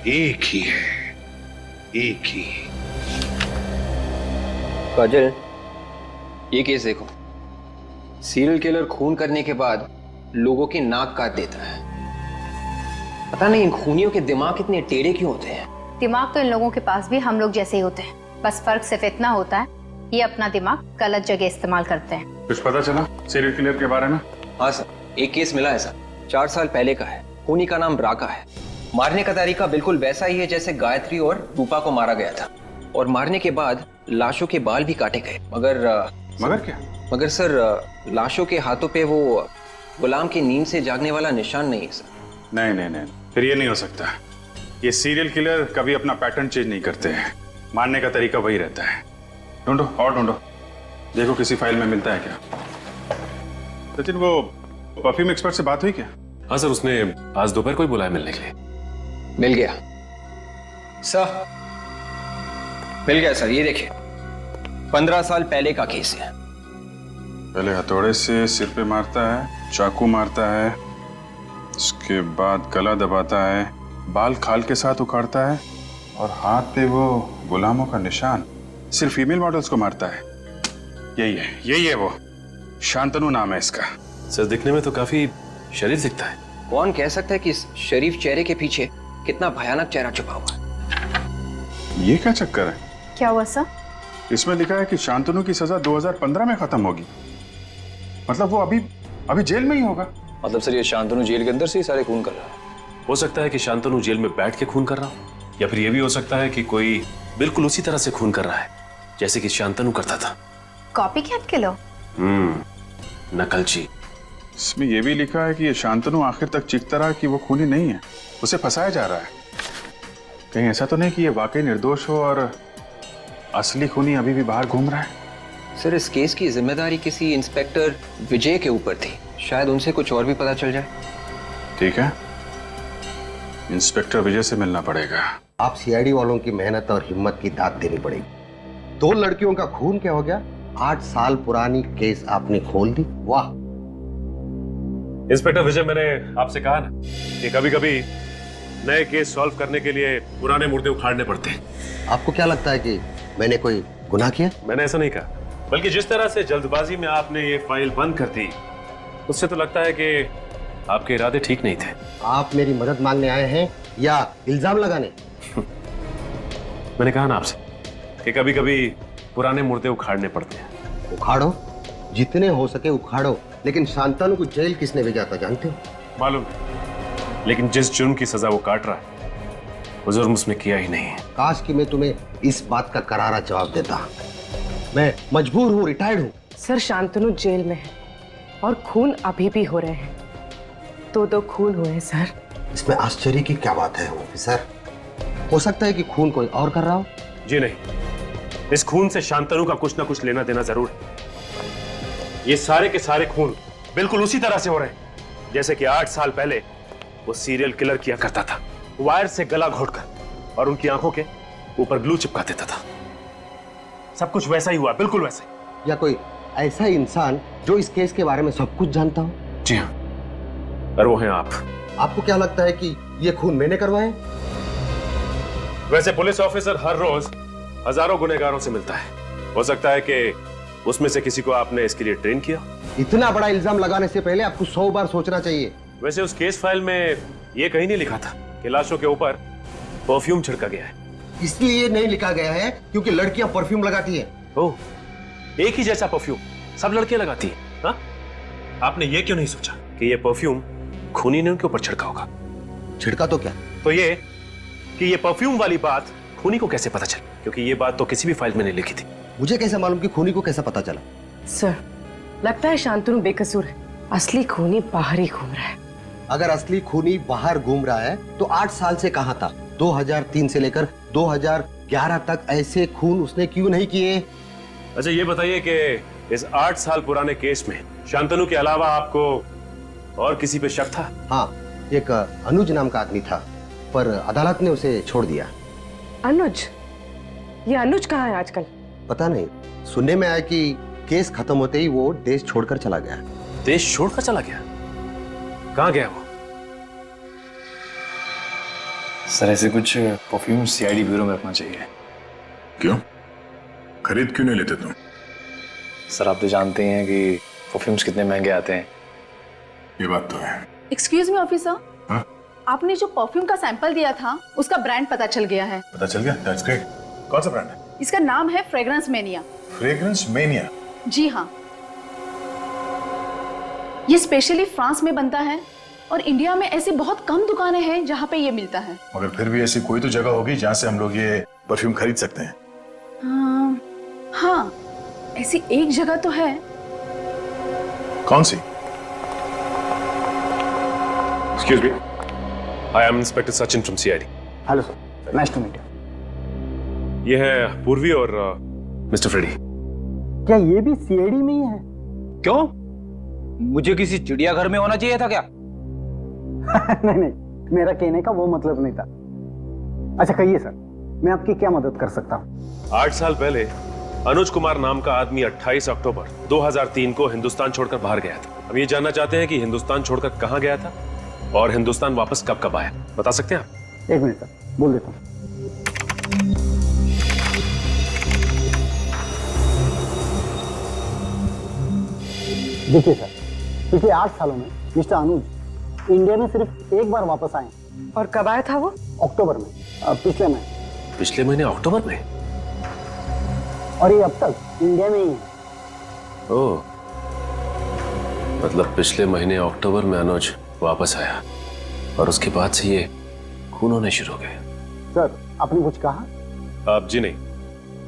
एक ही है, एक ही। काजल, ये केस देखो। सीरियल किलर खून करने के बाद लोगों की नाक काट देता है। पता नहीं इन खूनियों के दिमाग कितने टेढ़े क्यों होते हैं। दिमाग तो इन लोगों के पास भी हम लोग जैसे ही होते हैं, बस फर्क सिर्फ इतना होता है, ये अपना दिमाग गलत जगह इस्तेमाल करते हैं। कुछ पता चला सीरियल किलर के बारे में? हाँ सर, एक केस मिला ऐसा, 4 साल पहले का है। खूनी का नाम राका है। मारने का तरीका बिल्कुल वैसा ही है जैसे गायत्री और रूपा को मारा गया था, और मारने के बाद लाशों के बाल भी काटे गए। मगर क्या? मगर सर, लाशों के हाथों पे वो गुलाम की नींद से जागने वाला निशान नहीं है सर। नहीं नहीं नहीं, फिर ये नहीं हो सकता। ये सीरियल किलर कभी अपना पैटर्न चेंज नहीं करते हैं, मारने का तरीका वही रहता है। ढूंढो और ढूंढो, देखो किसी फाइल में मिलता है क्या। सचिन, वो परफ्यूम एक्सपर्ट से बात हुई क्या? हाँ सर, उसने आज दोपहर को ही बुलाया मिलने के लिए। मिल गया सर, मिल गया सर। ये देखिए 15 साल पहले का केस है। पहले हथौड़े से सिर पे मारता है, चाकू मारता है, उसके बाद गला दबाता है, बाल खाल के साथ उखाड़ता है और हाथ पे वो गुलामों का निशान सिर्फ फीमेल मॉडल्स को मारता है। यही है वो। शांतनु नाम है इसका। सर दिखने में तो काफी शरीफ दिखता है। कौन कह सकता है कि इस शरीफ चेहरे के पीछे कितना भयानक चेहरा छुपा हुआ है? ये क्या चक्कर है? क्या हुआ सर? इसमें लिखा है कि शांतनु की सजा 2015 में खत्म होगी। मतलब वो अभी जेल में ही होगा। मतलब सर ये शांतनु जेल के अंदर से ही सारे खून कर रहा है? हो सकता है कि शांतनु जेल में बैठ के खून कर रहा हो, या फिर यह भी हो सकता है कि कोई बिल्कुल उसी तरह से खून कर रहा है जैसे कि शांतनु करता था। Copycat killer. नकलची। इसमें यह भी लिखा है कि ये शांतनु आखिर तक चीखता रहा कि वो खूनी नहीं है, उसे फंसाया जा रहा है। कहीं ऐसा तो नहीं कि ये वाकई निर्दोष हो और असली खूनी अभी भी बाहर घूम रहा है? सर इस केस की जिम्मेदारी किसी इंस्पेक्टर विजय के ऊपर थी, शायद उनसे कुछ और भी पता चल जाए। ठीक है, इंस्पेक्टर विजय से मिलना पड़ेगा। आप सीआईडी वालों की मेहनत और हिम्मत की दाद देनी पड़ेगी। 2 लड़कियों का खून क्या हो गया? 8 साल पुरानी केस आपने खोल दी। वाह इंस्पेक्टर विजय, मैंने आपसे कहा ना कि कभी कभी नए केस सॉल्व करने के लिए पुराने मुर्दे उखाड़ने पड़ते हैं। आपको क्या लगता है कि मैंने कोई गुनाह किया? मैंने ऐसा नहीं कहा, बल्कि जिस तरह से जल्दबाजी में आपने ये फाइल बंद कर दी, उससे तो लगता है कि आपके इरादे ठीक नहीं थे। आप मेरी मदद मांगने आए हैं या इल्जाम लगाने? मैंने कहा ना आपसे कि कभी कभी पुराने मुर्दे उखाड़ने पड़ते हैं। उखाड़ो, जितने हो सके उखाड़ो, लेकिन शांतनु को जेल किसने भेजा था जानते हो? मालूम, लेकिन जिस जुर्म की सजा वो काट रहा है वो जुर्म उसने किया ही नहीं है। काश कि मैं तुम्हें इस बात का करारा जवाब देता। मैं मजबूर हूँ, रिटायर्ड हूँ। सर शांतनु जेल में है और खून अभी भी हो रहे हैं। 2 खून हुए हैं सर। इसमें आश्चर्य की क्या बात है ऑफिसर? हो सकता है कि खून कोई और कर रहा हो। जी नहीं, इस खून से शांतनु का कुछ ना कुछ लेना देना जरूर है। ये सारे के सारे खून बिल्कुल उसी तरह से हो रहे हैं जैसे कि 8 साल पहले वो सीरियल किलर किया करता था, वायर से गला घोटकर और उनकी आंखों के ऊपर ग्लू चिपका देता था। सब कुछ वैसा ही हुआ, बिल्कुल वैसा ही। या कोई ऐसा इंसान जो इस केस के बारे में सब कुछ जानता हो? जी हाँ, और वो हैं आप। आपको क्या लगता है कि ये खून मैंने करवाए? वैसे पुलिस ऑफिसर हर रोज हजारों गुनहगारों से मिलता है। हो सकता है कि उसमें से किसी को आपने इसके लिए ट्रेन किया। इतना बड़ा इल्जाम लगाने से पहले आपको 100 बार सोचना चाहिए। वैसे उस केस फाइल में यह कहीं नहीं लिखा था कि लाशों के ऊपर परफ्यूम छिड़का गया है। इसलिए नहीं लिखा गया है क्योंकि लड़कियां परफ्यूम लगाती हैं। ओह, एक ही जैसा परफ्यूम सब लड़कियां लगाती हैं। हाँ? आपने ये क्यों नहीं सोचा कि ये परफ्यूम खूनी ने उनके ऊपर छिड़का होगा? छिड़का तो क्या? तो ये कि ये परफ्यूम वाली बात खूनी को कैसे पता चली? क्योंकि ये बात तो किसी भी फाइल में नहीं लिखी थी। मुझे कैसे मालूम कि खूनी को कैसा पता चला? सर लगता है शांतनु बेकसूर है, असली खूनी बाहर ही घूम रहा है। अगर असली खूनी बाहर घूम रहा है तो 8 साल से कहां था? 2003 से लेकर 2011 तक ऐसे खून उसने क्यों नहीं किए? अच्छा ये बताइए कि इस 8 साल पुराने केस में शांतनु के अलावा आपको और किसी पे शक था? हाँ, एक अनुज नाम का आदमी था, पर अदालत ने उसे छोड़ दिया। अनुज? ये अनुज कहाँ है आजकल? पता नहीं, सुनने में आया कि केस खत्म होते ही वो देश छोड़कर चला गया। देश छोड़कर चला गया? कहाँ गया वो? सर ऐसे कुछ परफ्यूम सीआईडी ब्यूरो में रखना चाहिए। क्यों? खरीद क्यों नहीं लेते तुम? सर आप तो जानते हैं कि परफ्यूम्स कितने महंगे आते हैं। ये बात तो है। एक्सक्यूज मी ऑफिसर, हाँ? आपने जो परफ्यूम का सैंपल दिया था उसका ब्रांड पता चल गया है। पता चल गया? That's great. कौन सा ब्रांड है? इसका नाम है फ्रेग्रेंस मेनिया। Fragrance mania? जी हाँ, ये स्पेशली फ्रांस में बनता है और इंडिया में ऐसी बहुत कम दुकानें हैं जहाँ पे ये मिलता है। मगर फिर भी ऐसी कोई तो जगह होगी जहाँ से हम लोग ये परफ्यूम खरीद सकते हैं। हाँ, ऐसी एक जगह तो है। कौन सी? Excuse me, I am inspector Sachin from CID. Hello sir, nice to meet you. ये है पूर्वी और मिस्टर फ्रेडी। क्या ये भी सीआईडी में ही है? क्यों? मुझे किसी चिड़ियाघर में होना चाहिए था क्या? नहीं नहीं, मेरा कहने का वो मतलब नहीं था। अच्छा कहिए सर, मैं आपकी क्या मदद कर सकता हूँ? 8 साल पहले अनुज कुमार नाम का आदमी 28 अक्टूबर 2003 को हिंदुस्तान छोड़कर बाहर गया था। हम ये जानना चाहते हैं कि हिंदुस्तान छोड़कर कहां गया था और हिंदुस्तान वापस कब कब आया। बता सकते हैं आप? 1 मिनट सर, बोल देता हूँ। देखिए सर, पिछले 8 सालों में मिस्टर अनुज इंडिया में सिर्फ एक बार वापस आए। और कब आया था वो? अक्टूबर में, पिछले महीने। पिछले महीने अक्टूबर में? और ये अब तक इंडिया में ही है। ओह, मतलब पिछले महीने अक्टूबर में अनुज वापस आया और उसके बाद से ये खून होने शुरू हो गए। सर आपने कुछ कहा? आप जी नहीं।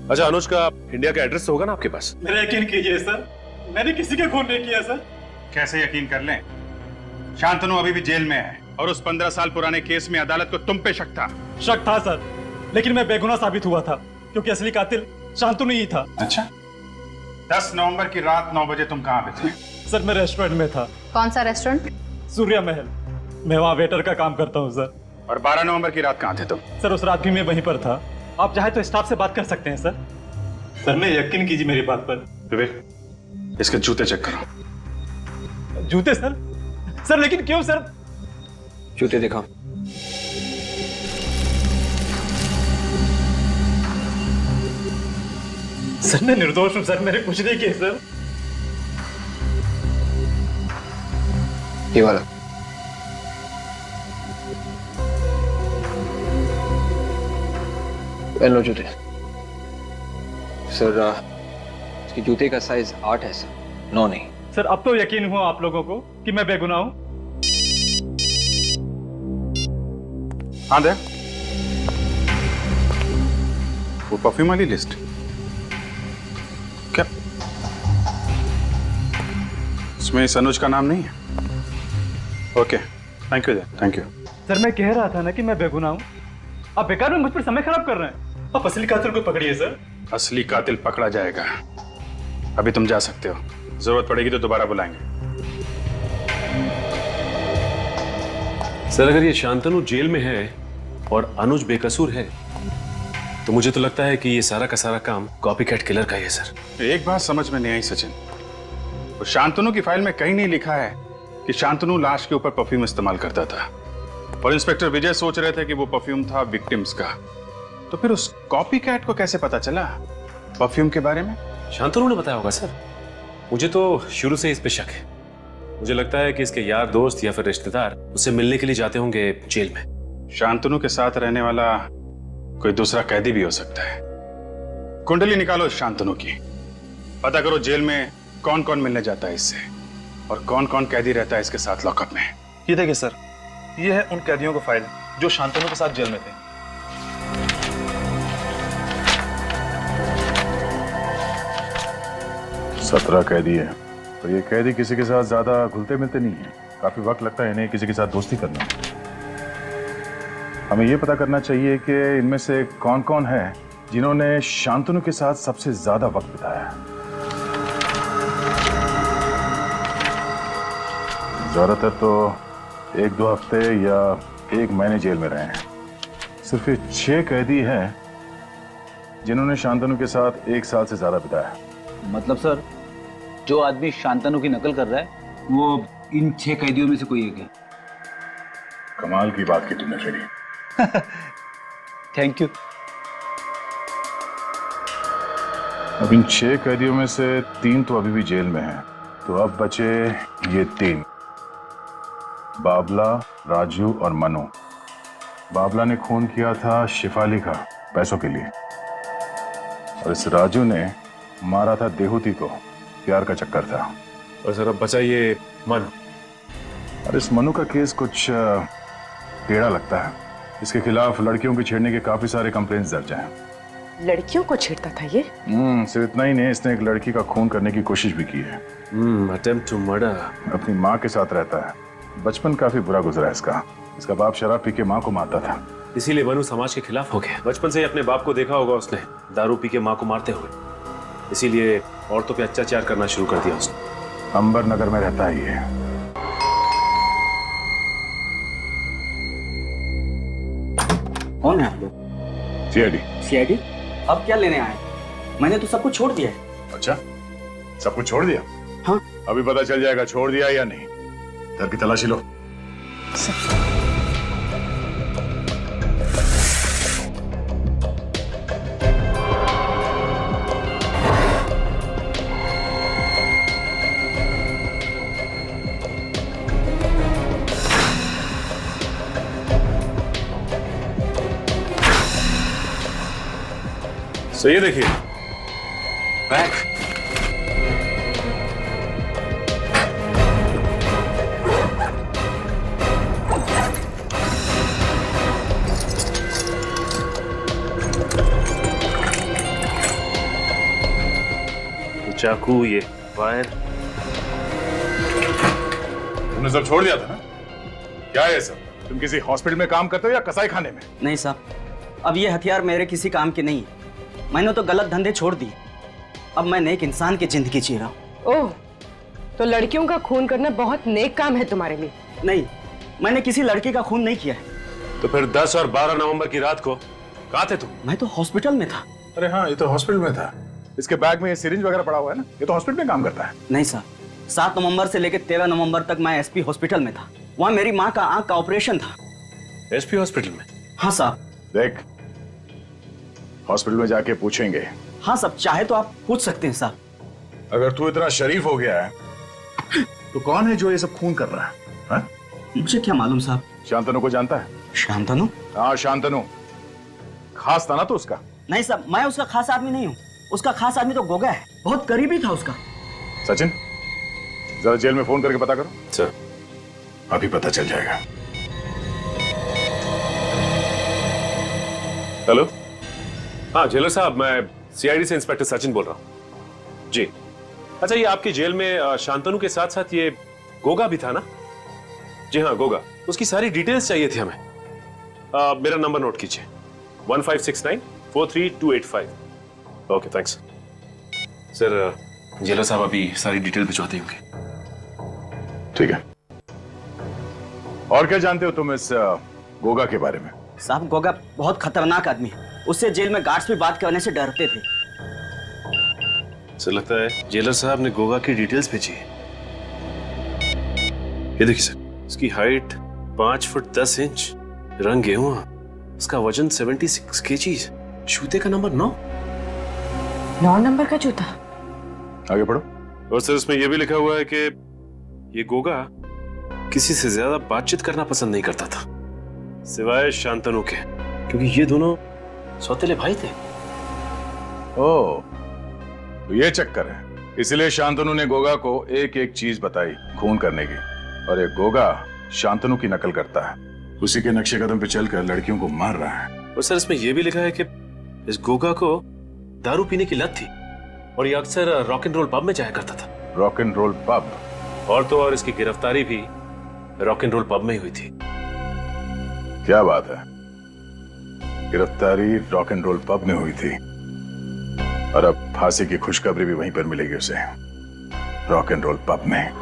अच्छा, अनुज का इंडिया का एड्रेस तो होगा ना आपके पास? मेरा यकीन कीजिए सर, मैंने किसी का खून नहीं किया सर। कैसे यकीन कर लें? शांतनु अभी भी जेल में है और उस 15 साल पुराने केस में अदालत को तुम पे शक था। शक था सर, लेकिन मैं बेगुनाह साबित हुआ था क्योंकि असली कातिल शांतनु ही था। अच्छा, 10 नवंबर की रात 9 बजे तुम कहाँ पे थे? सर मैं रेस्टोरेंट में था। कौन सा रेस्टोरेंट? सूर्या महल। मैं वहाँ वेटर का काम करता हूँ सर। और 12 नवंबर की रात कहाँ थे तुम? सर उस रात भी मैं वहीं पर था। आप चाहे तो स्टाफ से बात कर सकते हैं सर। सर मैं यकीन कीजिए मेरी बात पर। विवेक, इसके जूते चेक करो। जूते सर? सर लेकिन क्यों सर? जूते दिखाओ। सर मैं निर्दोष हूँ सर, मैंने कुछ नहीं किया सर। ये वाला। पहन लो जूते। सर इसके जूते का साइज 8 है सर, 9 नहीं। सर अब तो यकीन हुआ आप लोगों को कि मैं बेगुनाह हूँ। हाँ दे वो परफ्यूम वाली लिस्ट। क्या इसमें इस अनुज का नाम नहीं है? Okay, thank you, thank you. Sir मैं कह रहा था ना कि मैं बेगुनाह हूँ। आप बेकार में मुझ पर समय खराब कर रहे हैं। आप असली कातिल को पकड़िए सर। असली कातिल पकड़ा जाएगा। अभी तुम जा सकते हो, जरूरत पड़ेगी तो दोबारा बुलाएंगे। सर अगर ये शांतनु जेल में है और अनुज बेकसूर है तो मुझे तो लगता है कि ये सारा का सारा काम कॉपीकैट किलर का ही है सर। एक बात समझ में नहीं आई सचिन, तो शांतनु की फाइल में कहीं नहीं लिखा है कि शांतनु लाश के ऊपर परफ्यूम इस्तेमाल करता था और इंस्पेक्टर विजय सोच रहे थे कि वो परफ्यूम था विक्टिम्स का। तो फिर उस कॉपीकैट को कैसे पता चला परफ्यूम के बारे में? शांतनु ने बताया होगा सर। मुझे तो शुरू से इस पे शक है। मुझे लगता है कि इसके यार दोस्त या फिर रिश्तेदार उससे मिलने के लिए जाते होंगे जेल में। शांतनु के साथ रहने वाला कोई दूसरा कैदी भी हो सकता है। कुंडली निकालो शांतनु की, पता करो जेल में कौन कौन मिलने जाता है इससे और कौन कौन कैदी रहता है इसके साथ लॉकअप में। ये देखिए सर, ये है उन कैदियों का फाइल जो शांतनु के साथ जेल में थे। 17 कैदी है और ये कैदी किसी के साथ ज्यादा घुलते मिलते नहीं है। काफी वक्त लगता है इन्हें किसी के साथ दोस्ती करने में। हमें ये पता करना चाहिए कि इनमें से कौन कौन है जिन्होंने शांतनु के साथ सबसे ज्यादा वक्त बिताया है। ज्यादातर तो 1-2 हफ्ते या 1 महीने जेल में रहे हैं। सिर्फ 6 कैदी हैं जिन्होंने शांतनु के साथ 1 साल से ज्यादा बिताया। मतलब सर, जो आदमी शांतनु की नकल कर रहा है वो इन 6 कैदियों में से कोई एक है। कमाल की बात की तुमने फेरी। Thank you. अब इन 6 कैदियों में से 3 तो अभी भी जेल में हैं, तो अब बचे ये 3, बाबला, राजू और मनु। बाबला ने खून किया था शिफाली का पैसों के लिए और इस राजू ने मारा था देहूती को, प्यार का चक्कर था। और सर अब बचा ये मनु। और इस मनु का केस कुछ टेढ़ा लगता है। इसके खिलाफ लड़कियों के छेड़ने के काफी सारे कंप्लेंट्स दर्ज हैं। लड़कियों को छेड़ता था ये? सिर्फ इतना ही नहीं, इसने एक लड़की का खून करने की कोशिश भी की है। Attempt to murder. अपनी माँ के साथ रहता है। बचपन काफी बुरा गुजरा है इसका। इसका बाप शराब पी के माँ को मारता था, इसीलिए बनू समाज के खिलाफ हो गया। बचपन से ही अपने बाप को देखा होगा उसने दारू पी के माँ को मारते हुए, इसीलिए औरतों पे अत्याचार करना शुरू कर दिया उसने। अंबर नगर में रहता ही है। कौन है आप लोग? सीआईडी। सीआईडी? अब क्या लेने आए? मैंने तो सब कुछ छोड़ दिया है। अच्छा, सब कुछ छोड़ दिया? हाँ। अभी पता चल जाएगा छोड़ दिया या नहीं। घर की तलाशी लो। सही है, देखिए बैग। चाकू, ये वायर। तुमने सब छोड़ दिया था ना? क्या है ये सब? तुम किसी हॉस्पिटल में काम करते हो या कसाई खाने में? नहीं साहब, अब ये हथियार मेरे किसी काम के नहीं है। मैंने तो गलत धंधे छोड़ दिए। अब मैं नेक इंसान की जिंदगी जी रहा हूँ। ओह, तो लड़कियों का खून करना बहुत नेक काम है तुम्हारे लिए? नहीं, मैंने किसी लड़की का खून नहीं किया है। तो फिर 10 और 12 नवंबर की रात को कहाँ थे तुम? मैं तो हॉस्पिटल में था। अरे हाँ, ये तो हॉस्पिटल में था। इसके बैग में ये सिरिंज वगैरह पड़ा हुआ है ना, ये तो हॉस्पिटल में काम करता है। नहीं साहब, 7 नवंबर से लेकर 13 नवंबर तक मैं एसपी हॉस्पिटल में था। वहाँ मेरी माँ का आंख का ऑपरेशन था। एसपी हॉस्पिटल में? हाँ साहब। देख, हॉस्पिटल में जाके पूछेंगे। हाँ साहब, चाहे तो आप पूछ सकते हैं साहब। अगर तू इतना शरीफ हो गया है तो कौन है जो ये सब खून कर रहा है? हा? मुझे क्या मालूम साहब। शांतनु को जानता है? शांतनु? हाँ, शांतनु। खास था ना तो उसका? नहीं साहब, मैं उसका खास आदमी नहीं हूँ। उसका खास आदमी तो गोगा है, बहुत करीबी था उसका। सचिन, जरा जेल में फोन करके पता करो। सर। अभी पता चल जाएगा। हेलो। हाँ जेलर साहब, मैं सीआईडी से इंस्पेक्टर सचिन बोल रहा हूँ जी। अच्छा, ये आपकी जेल में शांतनु के साथ साथ ये गोगा भी था ना? जी हाँ, गोगा। उसकी सारी डिटेल्स चाहिए थी हमें। मेरा नंबर नोट कीजिए, 1569-43285। Okay, thanks sir. जेलर साहब अभी सारी डिटेल भिजवाते होंगे। ठीक है। और क्या जानते हो तुम इस गोगा के बारे में? साहब, गोगा बहुत खतरनाक आदमी है। उससे जेल में गार्ड्स भी बात करने से डरते थे। सर, लगता है जेलर साहब ने गोगा की डिटेल्स भेजी है। ये देखिए सर, इसकी हाइट 5 फुट 10 इंच, रंग गेहुआ, इसका वजन 76 केजीज, जूते का नंबर 9 नंबर का जूता। आगे पढ़ो। और सर, इसमें यह भी लिखा हुआ है कि ये गोगा किसी से ज्यादा बातचीत करना पसंद नहीं करता था सिवाय शांतनु के, क्योंकि ये दोनों सौतेले भाई थे। ओह, तो ये चक्कर है। इसलिए शांतनु ने गोगा को एक एक चीज बताई खून करने की, और ये गोगा शांतनु की नकल करता है, उसी के नक्शे कदम पे चलकर लड़कियों को मार रहा है। और सर, इसमें यह भी लिखा है कि इस गोगा को दारू पीने की लत थी और ये अक्सर रॉक एंड रोल पब में जाया करता था। Rock and roll pub? और तो और इसकी गिरफ्तारी भी रॉक एंड रोल पब में ही हुई थी। क्या बात है, गिरफ्तारी रॉक एंड रोल पब में हुई थी, और अब फांसी की खुशखबरी भी वहीं पर मिलेगी उसे, रॉक एंड रोल पब में।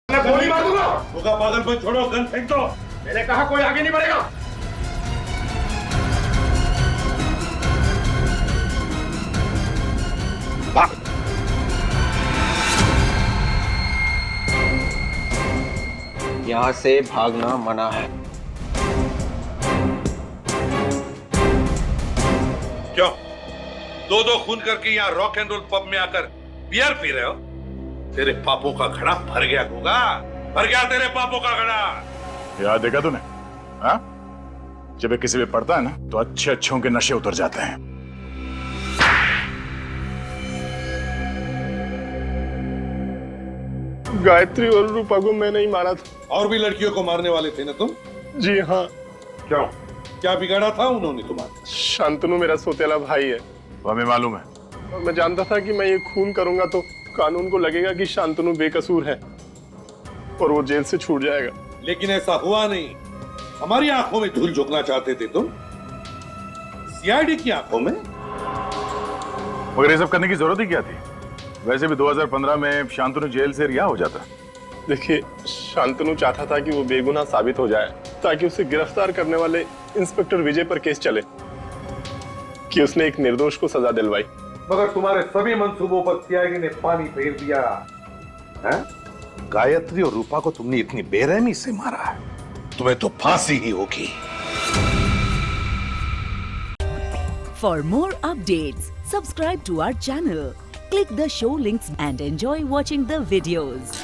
गोली मार दूंगा। पागल, छोड़ो, गन फेंक दो। मैंने कहा कोई आगे नहीं बढ़ेगा। भाग। यहाँ से भागना मना है। क्यों? दो खून करके यहाँ रॉक एंड रोल पब में आकर बियर पी रहे हो? तेरे पापों का घड़ा भर गया होगा। भर गया तेरे पापों का घड़ा। याद देखा तूने? हाँ? जब ये किसी पे पड़ता है ना तो अच्छे अच्छों के नशे उतर जाते हैं। गायत्री और रूपा को मैंने ही मारा था। और भी लड़कियों को मारने वाले थे ना तुम? जी हाँ। क्यों? क्या बिगाड़ा था उन्होंने तुम्हारा? शांतनु मेरा सोतेला भाई है। वो हमें मालूम है। और मैं जानता था कि मैं ये खून करूंगा तो कानून को लगेगा कि शांतनु बेकसूर है और वो जेल से छूट जाएगा। लेकिन ऐसा हुआ नहीं। हमारी आंखों में धूल झोंकना चाहते थे तुम, सीआईडी की आंखों में। मगर ये सब करने की जरूरत ही क्या थी? वैसे भी 2015 में शांतनु जेल से रिहा हो जाता। देखिए, शांतनु चाहता था कि वो बेगुनाह साबित हो जाए ताकि उसे गिरफ्तार करने वाले इंस्पेक्टर विजय पर केस चले कि उसने एक निर्दोष को सजा दिलवाई। मगर तुम्हारे सभी मंसूबों पर सीआईडी ने पानी फेर दिया है? गायत्री और रूपा को तुमने इतनी बेरहमी से मारा है, तुम्हें तो फांसी ही होगी। For more updates, subscribe to our channel, click the show links and enjoy watching the videos.